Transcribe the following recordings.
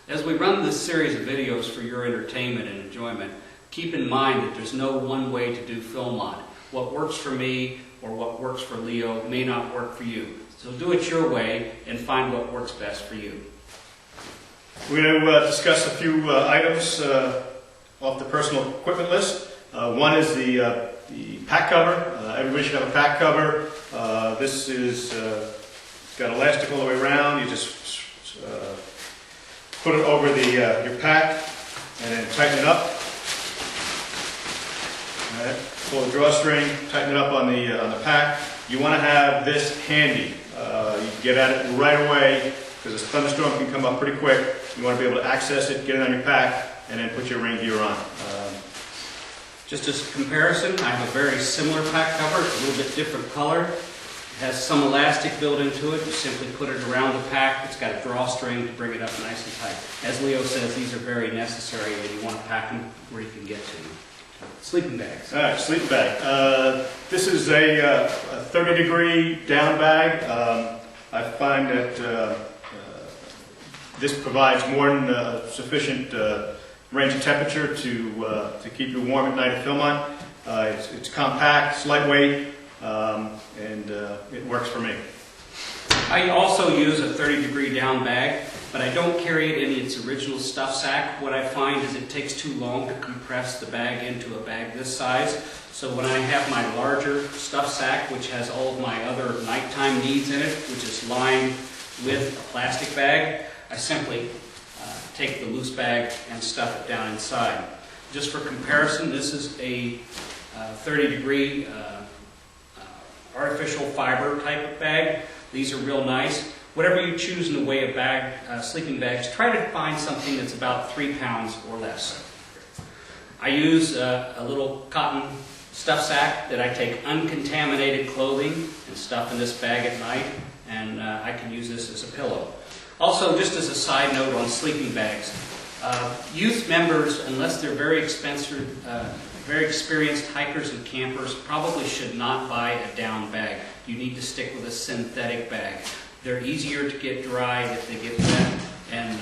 As we run this series of videos for your entertainment and enjoyment, keep in mind that there's no one way to do film mod. What works for me or what works for Leo may not work for you. So do it your way and find what works best for you. We're going to discuss a few items off the personal equipment list. One is the pack cover. Everybody should have a pack cover. This is got elastic all the way around. You just put it over your pack and then tighten it up. All right. Pull the drawstring, tighten it up on the pack. You want to have this handy. You can get at it right away because a thunderstorm can come up pretty quick. You want to be able to access it, get it on your pack, and then put your rain gear on. Just as a comparison, I have a very similar pack cover. It's a little bit different color. It has some elastic built into it. You simply put it around the pack. It's got a drawstring to bring it up nice and tight. As Leo says, these are very necessary when you want to pack them where you can get to them. Sleeping bags. All right, sleeping bag. This is a 30-degree down bag. I find that this provides more than sufficient range of temperature to keep you warm at night at film on. It's compact, it's lightweight, and it works for me. I also use a 30-degree down bag, but I don't carry it in its original stuff sack. What I find is it takes too long to compress the bag into a bag this size. So when I have my larger stuff sack, which has all of my other nighttime needs in it, which is lined with a plastic bag, I simply take the loose bag and stuff it down inside. Just for comparison, this is a 30-degree artificial fiber type of bag. These are real nice. Whatever you choose in the way of bag, sleeping bags, try to find something that's about 3 pounds or less. I use a little cotton stuff sack that I take uncontaminated clothing and stuff in this bag at night, and I can use this as a pillow. Also, just as a side note on sleeping bags, youth members, unless they're very expensive, very experienced hikers and campers, probably should not buy a down bag. You need to stick with a synthetic bag. They're easier to get dry if they get wet, and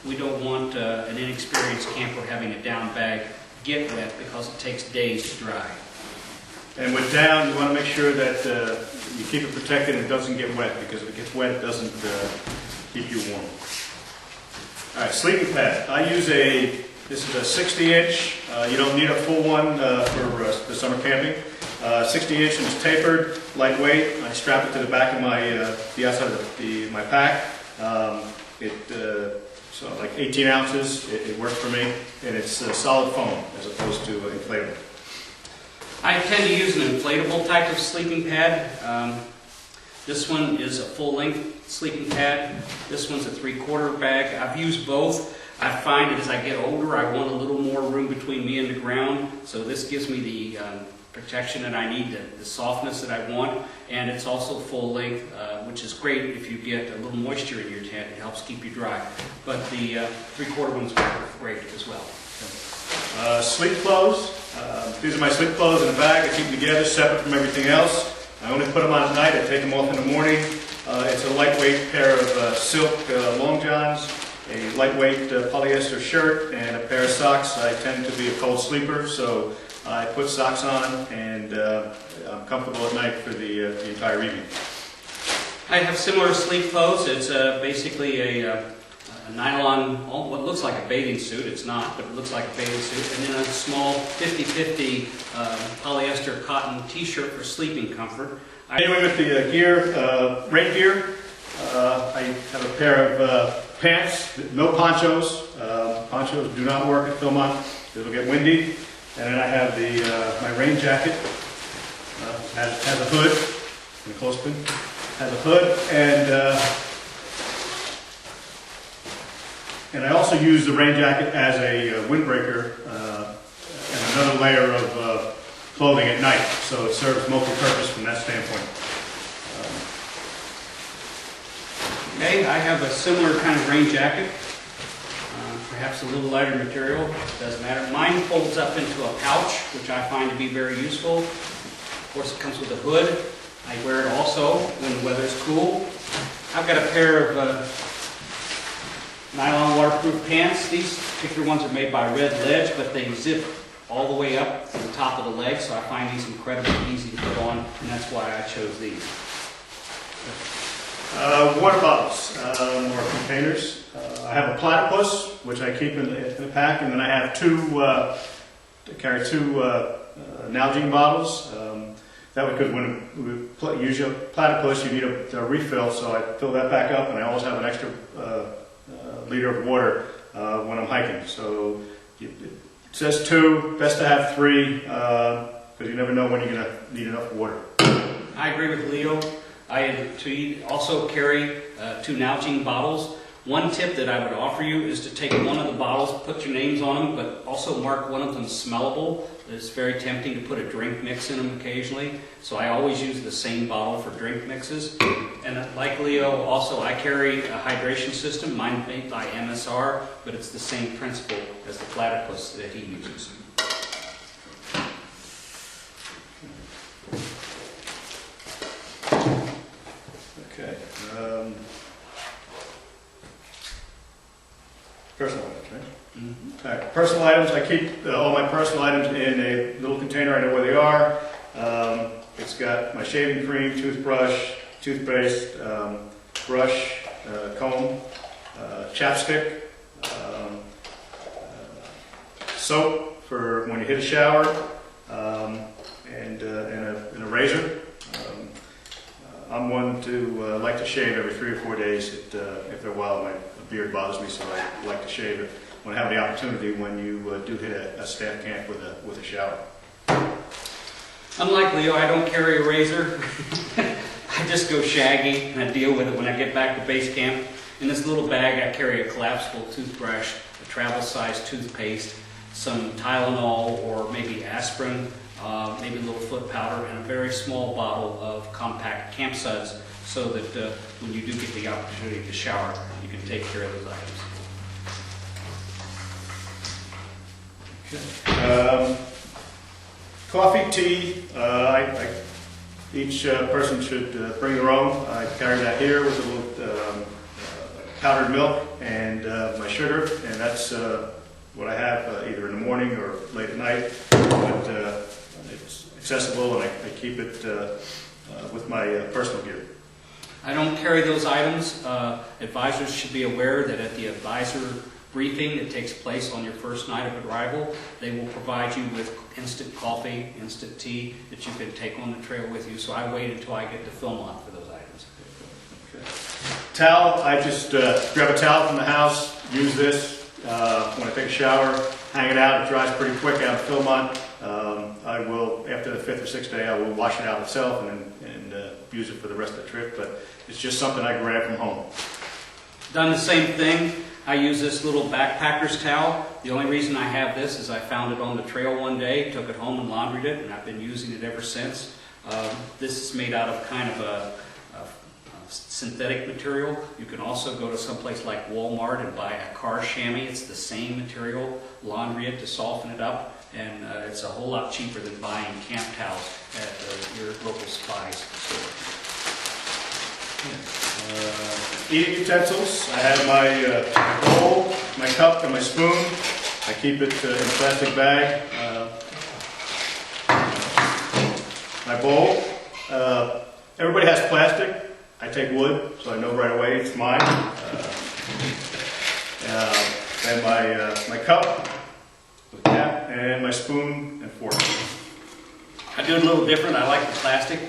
we don't want an inexperienced camper having a down bag get wet because it takes days to dry. And with down, you want to make sure that you keep it protected and it doesn't get wet, because if it gets wet, it doesn't keep you warm. All right, sleeping pad. I use this is a 60-inch. You don't need a full one for the summer camping. 60-inch and it's tapered, lightweight. I strap it to the back of the outside of my pack. So like 18 ounces. It works for me, and it's solid foam as opposed to inflatable. I tend to use an inflatable type of sleeping pad. This one is a full-length sleeping pad. This one's a 3/4 bag. I've used both. I find that as I get older, I want a little more room between me and the ground. So this gives me the protection that I need, the softness that I want, and it's also full length, which is great if you get a little moisture in your tent. It helps keep you dry. But the 3/4 ones work great as well. Sleep clothes. These are my sleep clothes in a bag. I keep them together, separate from everything else. I only put them on at night. I take them off in the morning. It's a lightweight pair of silk long johns, a lightweight polyester shirt, and a pair of socks. I tend to be a cold sleeper, so I put socks on, and I'm comfortable at night for the entire evening. I have similar sleep clothes. It's basically a nylon, what looks like a bathing suit. It's not, but it looks like a bathing suit. And then a small 50-50 polyester cotton t-shirt for sleeping comfort. Anyway, with the gear, rain gear, I have a pair of pants, no ponchos. Ponchos do not work at Philmont. It'll get windy. And then I have my rain jacket. Has a hood, in a clothespin. Has a hood, and I also use the rain jacket as a windbreaker and another layer of clothing at night. So it serves multi-purpose from that standpoint. Okay, I have a similar kind of rain jacket. Perhaps a little lighter material, doesn't matter. Mine folds up into a pouch, which I find to be very useful. Of course, it comes with a hood. I wear it also when the weather's cool. I've got a pair of Nylon waterproof pants. These particular ones are made by Red Ledge, but they zip all the way up to the top of the leg, so I find these incredibly easy to put on, and that's why I chose these. Water bottles or containers. I have a platypus, which I keep in the pack, and then I have I carry two Nalgene bottles. That way, because when we use your platypus, you need a refill, so I fill that back up, and I always have an extra liter of water when I'm hiking. So it says 2, best to have 3, because you never know when you're going to need enough water. I agree with Leo. I also carry 2 Nalgene bottles. One tip that I would offer you is to take one of the bottles, put your names on them, but also mark one of them smellable. It's very tempting to put a drink mix in them occasionally, so I always use the same bottle for drink mixes. And like Leo, also I carry a hydration system, mine made by MSR, but it's the same principle as the platypus that he uses. Okay. Personal items, right? Mm-hmm. All right. Personal items, I keep all my personal items in a little container. I know where they are. It's got my shaving cream, toothbrush, toothpaste, brush, comb, chapstick, soap for when you hit a shower, and a razor. I'm one to like to shave every 3 or 4 days. If they're wild, my beard bothers me, so I like to shave it when I have the opportunity when you do hit a staff camp with a shower. Unlike Leo, I don't carry a razor. I just go shaggy and I deal with it when I get back to base camp. In this little bag, I carry a collapsible toothbrush, a travel-sized toothpaste, some Tylenol or maybe aspirin, maybe a little foot powder, and a very small bottle of compact camp suds, so that when you do get the opportunity to shower, you can take care of those items. Okay. Coffee, tea, each person should bring their own. I carry that here with a little powdered milk and my sugar, and that's what I have either in the morning or late at night. But it's accessible, and I keep it with my personal gear. I don't carry those items. Advisors should be aware that at the advisor briefing that takes place on your first night of arrival, they will provide you with instant coffee, instant tea that you can take on the trail with you. So I wait until I get to Philmont for those items. Okay. Towel, I just grab a towel from the house, use this when I take a shower, hang it out. It dries pretty quick out of Philmont. I will, after the 5th or 6th day, I will wash it out itself and use it for the rest of the trip, but it's just something I grab from home. Done the same thing. I use this little backpacker's towel. The only reason I have this is I found it on the trail one day, took it home and laundried it, and I've been using it ever since. This is made out of kind of a synthetic material. You can also go to someplace like Walmart and buy a car chamois. It's the same material, laundry it to soften it up, and it's a whole lot cheaper than buying camp towels at your local Spies store. Eating utensils, I have my bowl, my cup, and my spoon. I keep it in a plastic bag. My bowl. Everybody has plastic. I take wood, so I know right away it's mine. And my cup, with cap, and my spoon and fork. I do it a little different. I like the plastic.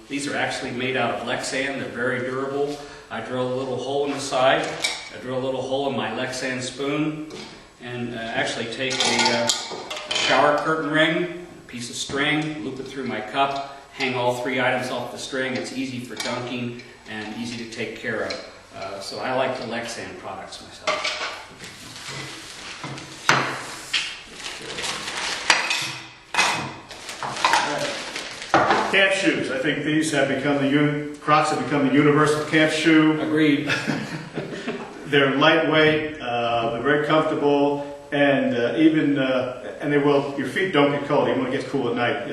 These are actually made out of Lexan. They're very durable. I drill a little hole in the side. I drill a little hole in my Lexan spoon, and actually take a shower curtain ring, a piece of string, loop it through my cup, hang all 3 items off the string. It's easy for dunking and easy to take care of. So I like the Lexan products myself. Camp shoes. I think these have become Crocs have become the universal camp shoe. Agreed. They're lightweight, they're very comfortable, and and your feet don't get cold even when it gets cool at night.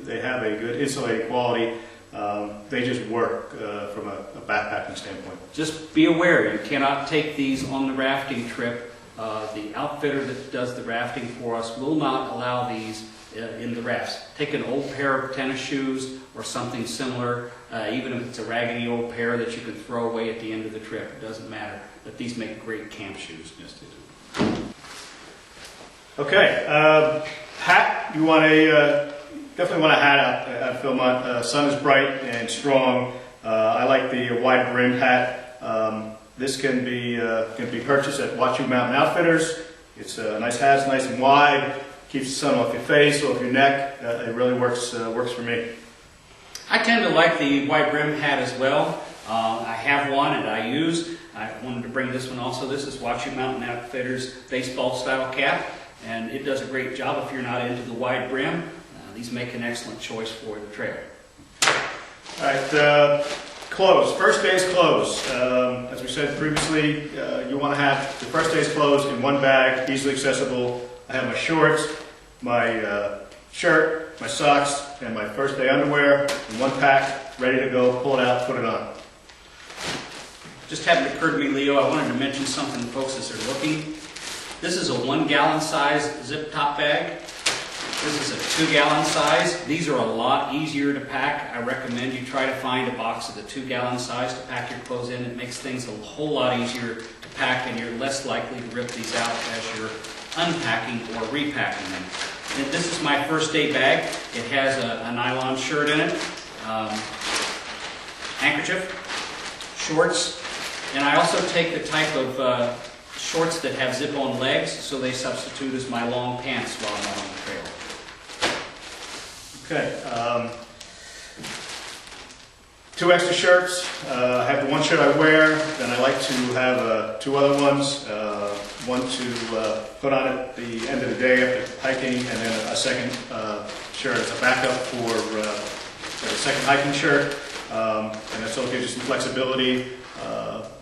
They have a good insulating quality. They just work from a backpacking standpoint. Just be aware, you cannot take these on the rafting trip. The outfitter that does the rafting for us will not allow these in the rafts. Take an old pair of tennis shoes or something similar, even if it's a raggedy old pair that you can throw away at the end of the trip. It doesn't matter. But these make great camp shoes. Yes, they do. Okay, hat. You want a definitely want a hat out at Philmont. Sun is bright and strong. I like the wide brimmed hat. This can be purchased at Watchu Mountain Outfitters. It's a nice hat. It's nice and wide. Keeps the sun off your face, off your neck. It really works for me. I tend to like the wide brim hat as well. I have one and I use. I wanted to bring this one also. This is Watchu Mountain Outfitters baseball style cap, and it does a great job if you're not into the wide brim. These make an excellent choice for the trail. All right, clothes. First day's clothes. As we said previously, you want to have the first day's clothes in one bag, easily accessible. I have my shorts, my shirt, my socks, and my first day underwear in one pack, ready to go. Pull it out, put it on. Just happened to occur to me, Leo, I wanted to mention something to folks as they're looking. This is a 1 gallon size zip top bag. This is a 2 gallon size. These are a lot easier to pack. I recommend you try to find a box of the 2 gallon size to pack your clothes in. It makes things a whole lot easier to pack, and you're less likely to rip these out as you're unpacking or repacking them. And this is my first day bag. It has a nylon shirt in it, handkerchief, shorts, and I also take the type of shorts that have zip-on legs, so they substitute as my long pants while I'm out on the trail. Okay. 2 extra shirts. I have the one shirt I wear, then I like to have 2 other ones. One to put on at the end of the day after hiking, and then a second shirt as a backup for a second hiking shirt. And that still gives you some flexibility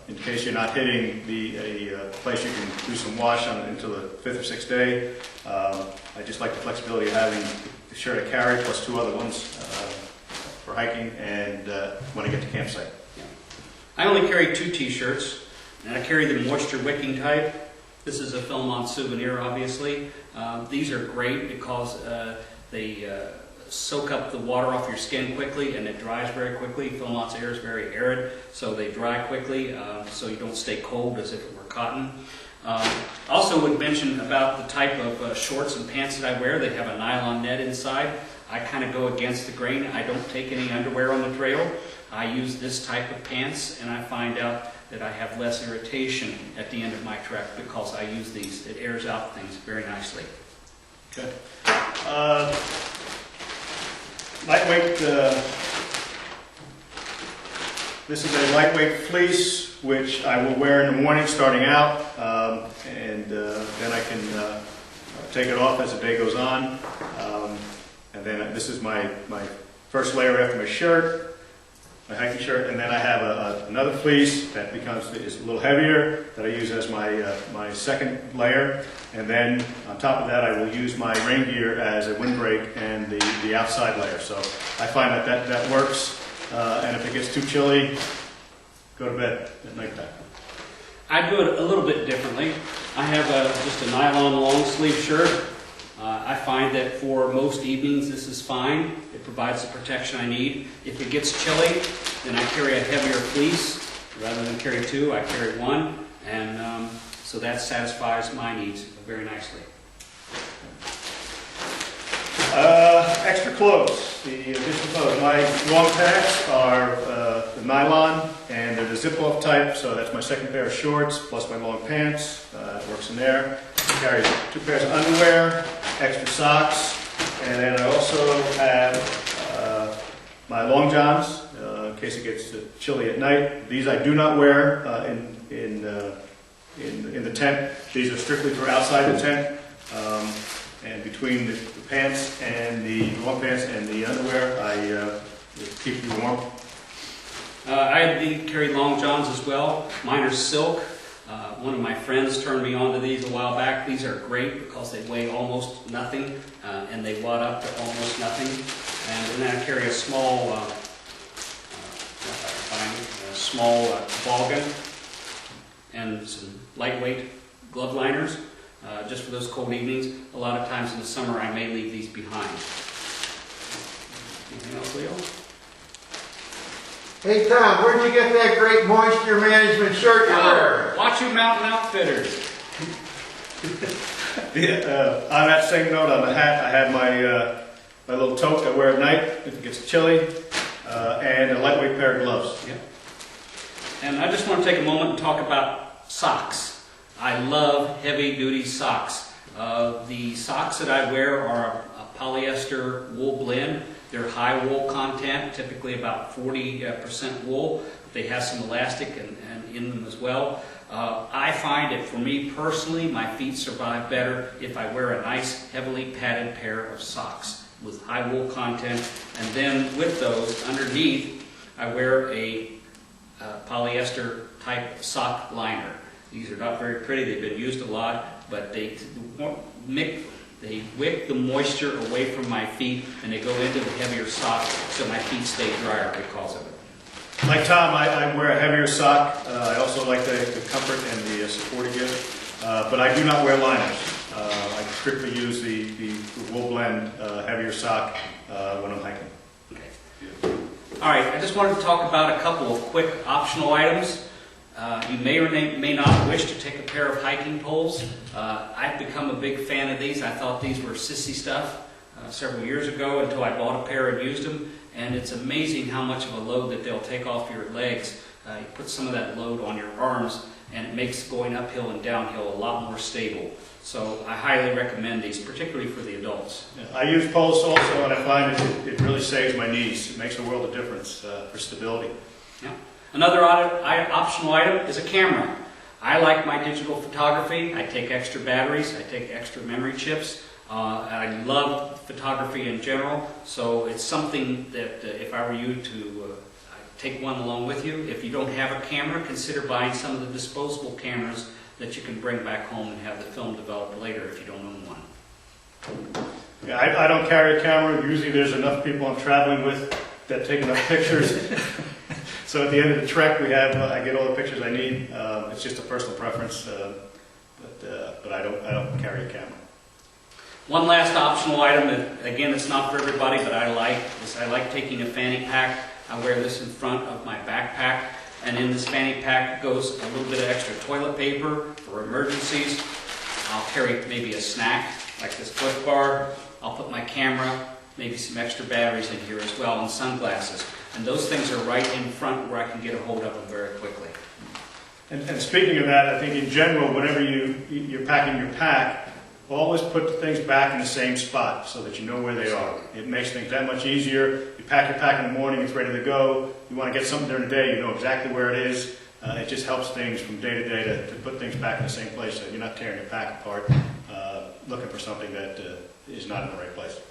in case you're not hitting a place you can do some wash on until the 5th or 6th day. I just like the flexibility of having the shirt I carry plus 2 other ones for hiking and when I get to campsite. I only carry 2 t-shirts, and I carry the moisture wicking type. This is a Philmont souvenir, obviously. These are great because they soak up the water off your skin quickly, and it dries very quickly. Philmont's air is very arid, so they dry quickly, so you don't stay cold as if it were cotton. Also would mention about the type of shorts and pants that I wear. They have a nylon net inside. I kind of go against the grain. I don't take any underwear on the trail. I use this type of pants, and I find out that I have less irritation at the end of my trek because I use these. It airs out things very nicely. Okay. Lightweight. This is a lightweight fleece, which I will wear in the morning starting out, and then I can take it off as the day goes on. And then this is my first layer after my shirt, my hiking shirt, and then I have another fleece that is a little heavier that I use as my second layer, and then on top of that I will use my rain gear as a windbreak and the outside layer. So I find that works, and if it gets too chilly, go to bed at nighttime. I do it a little bit differently. I have just a nylon long sleeve shirt. I find that for most evenings this is fine. It provides the protection I need. If it gets chilly, then I carry a heavier fleece. Rather than carry 2, I carry 1, and so that satisfies my needs very nicely. Extra clothes, the additional clothes. My long pants are the nylon, and they're the zip-off type, so that's my second pair of shorts, plus my long pants. It works in there. I carry 2 pairs of underwear, extra socks, and then I also have my long johns, in case it gets chilly at night. These I do not wear in the tent. These are strictly for outside the tent. And between the pants and the long pants and the underwear, I keep you warm. I carry long johns as well. Mine are silk. One of my friends turned me on to these a while back. These are great because they weigh almost nothing, and they wad up to almost nothing. And then I carry a small small toboggan and some lightweight glove liners, just for those cold evenings. A lot of times in the summer I may leave these behind. Anything else, Leo? Hey Tom, where'd you get that great moisture management shirt you're wearing? Watchu Mountain Outfitters. On that same note, on the hat, I have my little tote I wear at night if it gets chilly, and a lightweight pair of gloves. Yeah. And I just want to take a moment and talk about socks. I love heavy-duty socks. The socks that I wear are a polyester wool blend. They're high wool content, typically about 40% wool. They have some elastic and in them as well. I find that for me personally, my feet survive better if I wear a nice, heavily padded pair of socks with high wool content. And then with those, underneath, I wear a polyester type sock liner. These are not very pretty. They've been used a lot, but they wick the moisture away from my feet, and they go into the heavier sock so my feet stay drier because of it. Like Tom, I wear a heavier sock. I also like the comfort and the support it gives, but I do not wear liners. I strictly use the wool blend heavier sock when I'm hiking. Okay. All right, I just wanted to talk about a couple of quick optional items. You may or may not wish to take a pair of hiking poles. I've become a big fan of these. I thought these were sissy stuff several years ago until I bought a pair and used them. And it's amazing how much of a load that they'll take off your legs. You put some of that load on your arms, and it makes going uphill and downhill a lot more stable. So I highly recommend these, particularly for the adults. Yeah, I use poles also, and I find it really saves my knees. It makes a world of difference for stability. Yeah. Another optional item is a camera. I like my digital photography. I take extra batteries. I take extra memory chips. I love photography in general, so it's something that if I were you to take one along with you. If you don't have a camera, consider buying some of the disposable cameras that you can bring back home and have the film developed later if you don't own one. Yeah, I don't carry a camera. Usually there's enough people I'm traveling with that take enough pictures. So at the end of the trek, I get all the pictures I need. It's just a personal preference, but I don't carry a camera. One last optional item that, again, it's not for everybody, but I like taking a fanny pack. I wear this in front of my backpack, and in this fanny pack goes a little bit of extra toilet paper for emergencies. I'll carry maybe a snack, like this Cliff Bar. I'll put my camera, maybe some extra batteries in here as well, and sunglasses. And those things are right in front where I can get a hold of them very quickly. And speaking of that, I think in general, whenever you're packing your pack, always put the things back in the same spot so that you know where they are. It makes things that much easier. You pack your pack in the morning, it's ready to go. You want to get something during the day, you know exactly where it is. It just helps things from day to day to put things back in the same place so you're not tearing your pack apart looking for something that is not in the right place.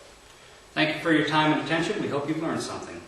Thank you for your time and attention. We hope you've learned something.